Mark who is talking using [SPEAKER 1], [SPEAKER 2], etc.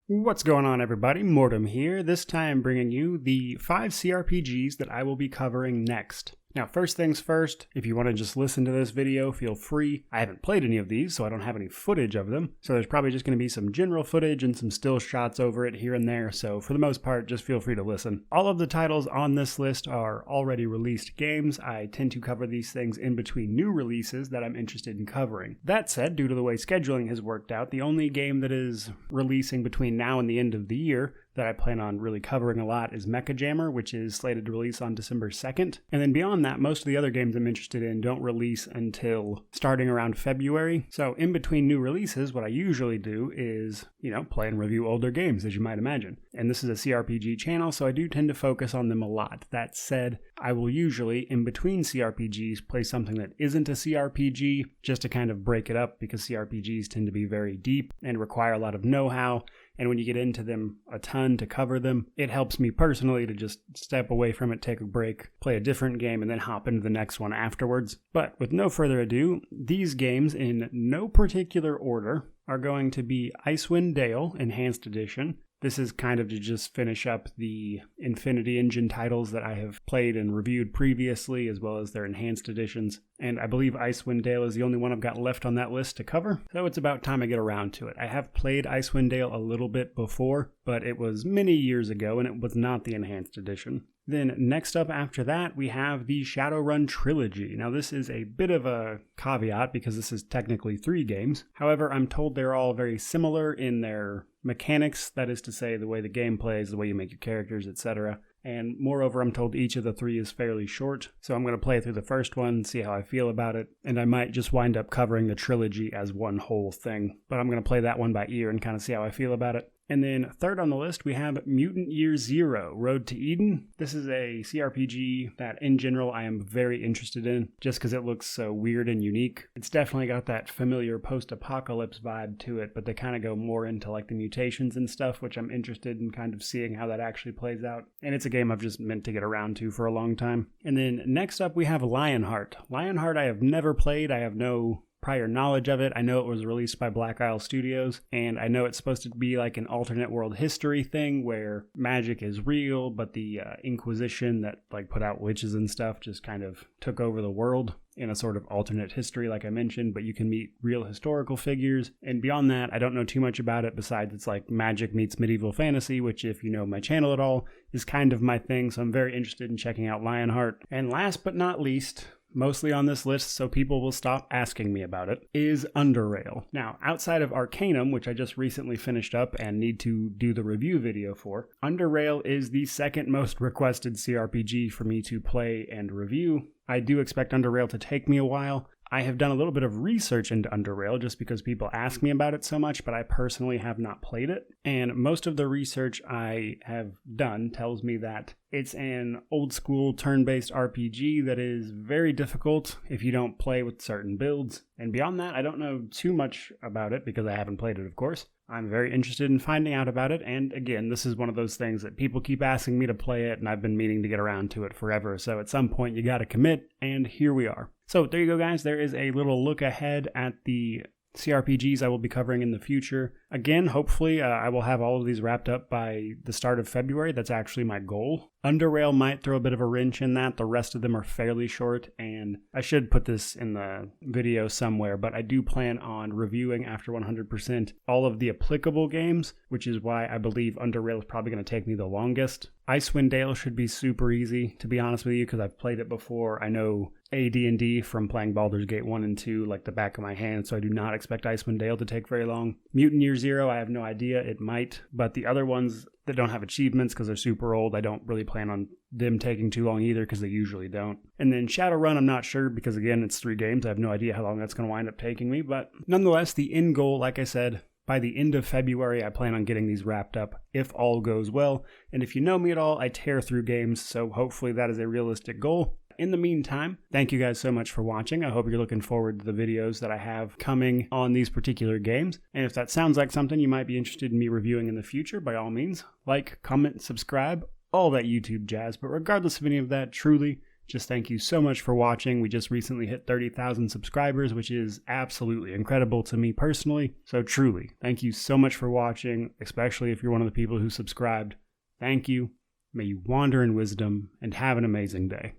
[SPEAKER 1] What's going on, everybody? Mortem here, this time bringing you the 5 CRPGs that I will be covering next. Now, first things first, if you want to just listen to this video, feel free. I haven't played any of these, so I don't have any footage of them, so there's probably just going to be some general footage and some still shots over it here and there, so for the most part, just feel free to listen. All of the titles on this list are already released games. I tend to cover these things in between new releases that I'm interested in covering. That said, due to the way scheduling has worked out, the only game that is releasing between now and the end of the year that I plan on really covering a lot is Mecha Jammer, which is slated to release on December 2nd. And then beyond that, most of the other games I'm interested in don't release until starting around February. So in between new releases, what I usually do is, play and review older games, as you might imagine. And this is a CRPG channel, so I do tend to focus on them a lot. That said, I will usually, in between CRPGs, play something that isn't a CRPG, just to kind of break it up, because CRPGs tend to be very deep and require a lot of know-how. And when you get into them a ton to cover them, it helps me personally to just step away from it, take a break, play a different game, and then hop into the next one afterwards. But with no further ado, these games in no particular order are going to be Icewind Dale Enhanced Edition. This is kind of to just finish up the Infinity Engine titles that I have played and reviewed previously, as well as their enhanced editions. And I believe Icewind Dale is the only one I've got left on that list to cover, so it's about time I get around to it. I have played Icewind Dale a little bit before, but it was many years ago, and it was not the enhanced edition. Then next up after that, we have the Shadowrun Trilogy. Now this is a bit of a caveat because this is technically 3 games. However, I'm told they're all very similar in their mechanics, that is to say the way the game plays, the way you make your characters, etc. And moreover, I'm told each of the 3 is fairly short, so I'm going to play through the first one, see how I feel about it, and I might just wind up covering the trilogy as one whole thing. But I'm going to play that one by ear and kind of see how I feel about it. And then third on the list, we have Mutant Year Zero, Road to Eden. This is a CRPG that, in general, I am very interested in, just because it looks so weird and unique. It's definitely got that familiar post-apocalypse vibe to it, but they kind of go more into like the mutations and stuff, which I'm interested in kind of seeing how that actually plays out. And it's a game I've just meant to get around to for a long time. And then next up, we have Lionheart. Lionheart I have never played. I have no prior knowledge of it. I know it was released by Black Isle Studios, and I know it's supposed to be like an alternate world history thing where magic is real, but the Inquisition that like put out witches and stuff just kind of took over the world in a sort of alternate history, like I mentioned, but you can meet real historical figures. And beyond that, I don't know too much about it besides it's like magic meets medieval fantasy, which if you know my channel at all, is kind of my thing. So I'm very interested in checking out Lionheart. And last but not least, mostly on this list so people will stop asking me about it, is Underrail. Now, outside of Arcanum, which I just recently finished up and need to do the review video for, Underrail is the second most requested CRPG for me to play and review. I do expect Underrail to take me a while. I have done a little bit of research into Underrail just because people ask me about it so much, but I personally have not played it. And most of the research I have done tells me that it's an old school turn-based RPG that is very difficult if you don't play with certain builds. And beyond that, I don't know too much about it because I haven't played it, of course. I'm very interested in finding out about it, and again, this is one of those things that people keep asking me to play it, and I've been meaning to get around to it forever, so at some point you gotta commit, and here we are. So there you go, guys. There is a little look ahead at the CRPGs I will be covering in the future. Again, hopefully I will have all of these wrapped up by the start of February. That's actually my goal. Underrail might throw a bit of a wrench in that. The rest of them are fairly short, and I should put this in the video somewhere, but I do plan on reviewing after 100% all of the applicable games, which is why I believe Underrail is probably going to take me the longest. Icewind Dale should be super easy, to be honest with you, because I've played it before. I know AD&D from playing Baldur's Gate 1 and 2 like the back of my hand, so I do not expect Icewind Dale to take very long. Mutant Year Zero, I have no idea. It might, but the other ones that don't have achievements because they're super old, I don't really plan on them taking too long either because they usually don't. And then Shadowrun, I'm not sure because again, it's 3 games. I have no idea how long that's going to wind up taking me, but nonetheless, the end goal, like I said, by the end of February, I plan on getting these wrapped up if all goes well. And if you know me at all, I tear through games, so hopefully that is a realistic goal. In the meantime, thank you guys so much for watching. I hope you're looking forward to the videos that I have coming on these particular games. And if that sounds like something you might be interested in me reviewing in the future, by all means, like, comment, subscribe, all that YouTube jazz. But regardless of any of that, truly, Just thank you so much for watching. We just recently hit 30,000 subscribers, which is absolutely incredible to me personally. So truly, thank you so much for watching, especially if you're one of the people who subscribed. Thank you. May you wander in wisdom and have an amazing day.